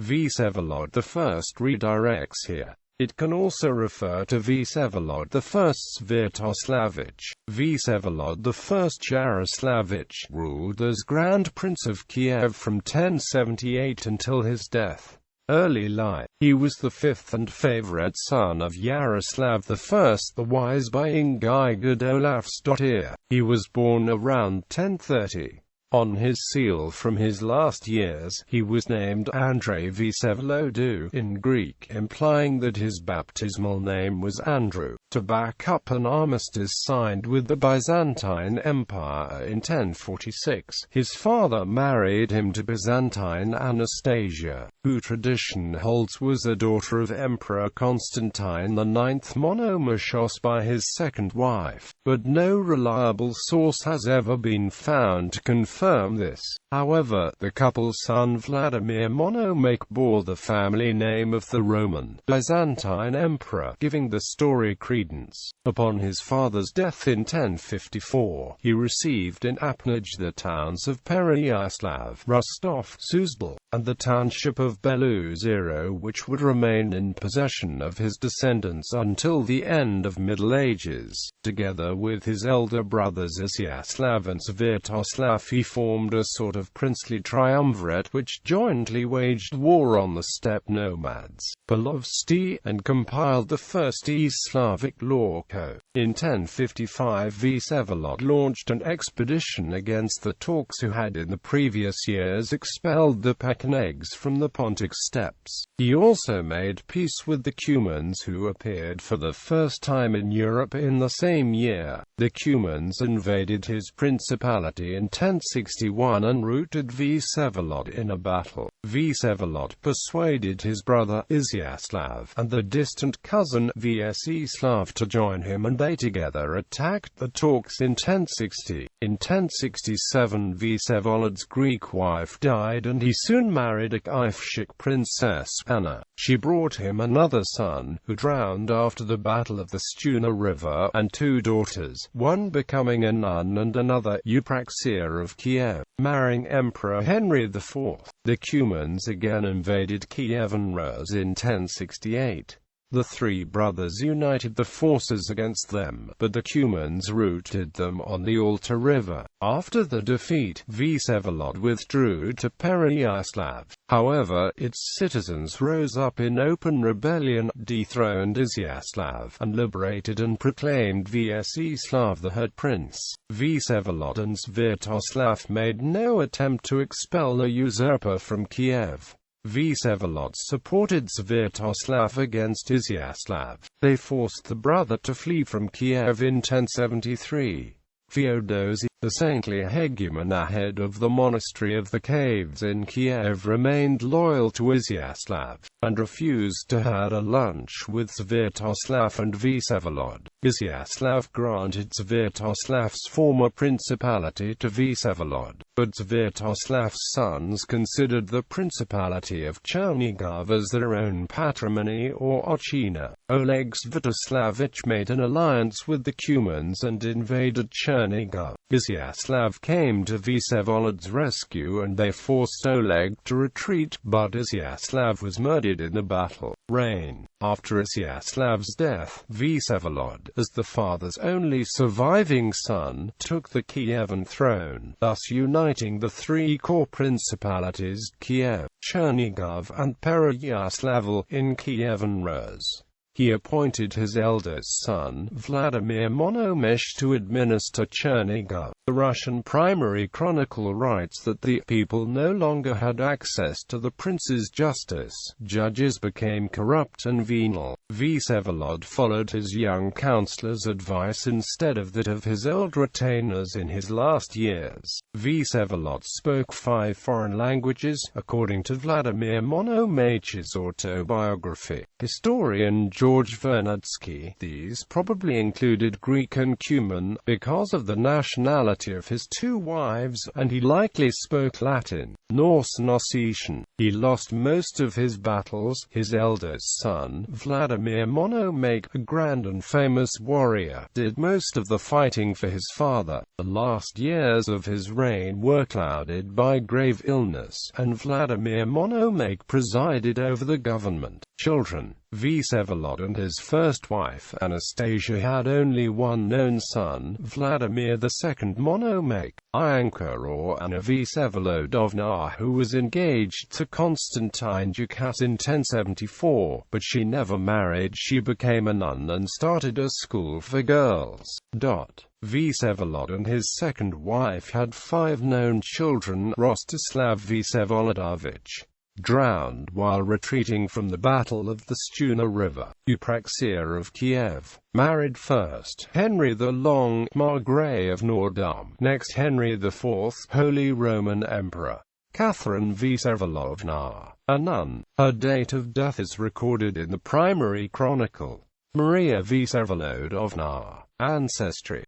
Vsevolod I redirects here. It can also refer to Vsevolod I Svyatoslavich. Vsevolod I Yaroslavich ruled as Grand Prince of Kiev from 1078 until his death. Early life. He was the fifth and favorite son of Yaroslav I the Wise by Ingigerd Olafsdottir. He was born around 1030. On his seal from his last years, he was named Andrei Vsevolod I in Greek, implying that his baptismal name was Andrew, to back up an armistice signed with the Byzantine Empire in 1046. His father married him to Byzantine Anastasia, who tradition holds was a daughter of Emperor Constantine IX Monomachos by his second wife, but no reliable source has ever been found to confirm this. However, the couple's son Vladimir Monomach bore the family name of the Roman Byzantine emperor, giving the story credence. Upon his father's death in 1054, he received in appanage the towns of Pereyaslav, Rostov, Suzdal, and the township of Beluzero, which would remain in possession of his descendants until the end of Middle Ages. Together with his elder brothers Vyacheslav and Svyatoslav, he formed a sort of princely triumvirate which jointly waged war on the steppe nomads, Polovsty, and compiled the first East Slavic law code. In 1055 Vsevolod launched an expedition against the Turks who had in the previous years expelled the Pechenegs from the Pontic steppes. He also made peace with the Cumans, who appeared for the first time in Europe in the same year. The Cumans invaded his principality in 1061 and routed Vsevolod in a battle. Vsevolod persuaded his brother Vyacheslav and the distant cousin Vseslav to join him, and they together attacked the Turks in 1060. In 1067 Vsevolod's Greek wife died and he soon married a Kiev princess, Anna. She brought him another son, who drowned after the Battle of the Stuna River, and two daughters, one becoming a nun and another Eupraxia of Kiev, marrying Emperor Henry IV. The Cumans again invaded Kiev and Rus in 1068. The three brothers united the forces against them, but the Cumans routed them on the Alta River. After the defeat, Vsevolod withdrew to Pereyaslav. However, its citizens rose up in open rebellion, dethroned Vyacheslav, and liberated and proclaimed Vseslav the head prince. Vsevolod and Svyatoslav made no attempt to expel a usurper from Kiev. Vsevolod supported Svyatoslav against Vyacheslav. They forced the brother to flee from Kiev in 1073. Theodosi, the saintly hegemon head of the monastery of the caves in Kiev, remained loyal to Vyacheslav, and refused to have a lunch with Svyatoslav and Vsevolod. Vyacheslav granted Svyatoslav's former principality to Vsevolod, but Svyatoslav's sons considered the principality of Chernigov as their own patrimony or Ochina. Oleg Svyatoslavich made an alliance with the Cumans and invaded Chernigov. Vyacheslav came to Vsevolod's rescue and they forced Oleg to retreat, but Vyacheslav was murdered in the battle. Reign. After Vyacheslav's death, Vsevolod, as the father's only surviving son, took the Kievan throne, thus uniting the three core principalities, Kiev, Chernigov, and Pereyaslavl, in Kievan Rus. He appointed his eldest son, Vladimir Monomach, to administer Chernigov. The Russian primary chronicle writes that the people no longer had access to the prince's justice. Judges became corrupt and venal. Vsevolod followed his young counselor's advice instead of that of his old retainers in his last years. Vsevolod spoke 5 foreign languages, according to Vladimir Monomach's autobiography. Historian George Vernadsky. These probably included Greek and Cuman, because of the nationality of his two wives, and he likely spoke Latin, Norse and Ossetian. He lost most of his battles. His eldest son, Vladimir Monomake, a grand and famous warrior, did most of the fighting for his father. The last years of his reign were clouded by grave illness, and Vladimir Monomake presided over the government. Children: Vsevolod and his first wife, Anastasia, had only one known son, Vladimir II Monomake. Ianka or Anna Vsevolodovna, who was engaged to Constantine Ducat in 1074, but she never married. She became a nun and started a school for girls. Vsevolod and his second wife had 5 known children. Rostislav Vsevolodovich drowned while retreating from the Battle of the Stuna River. Eupraxia of Kiev married first Henry the Long, Margrave of Nordam, next Henry IV, Holy Roman Emperor. Catherine Vsevolodovna, a nun. Her date of death is recorded in the primary chronicle. Maria Vsevolodovna. Ancestry.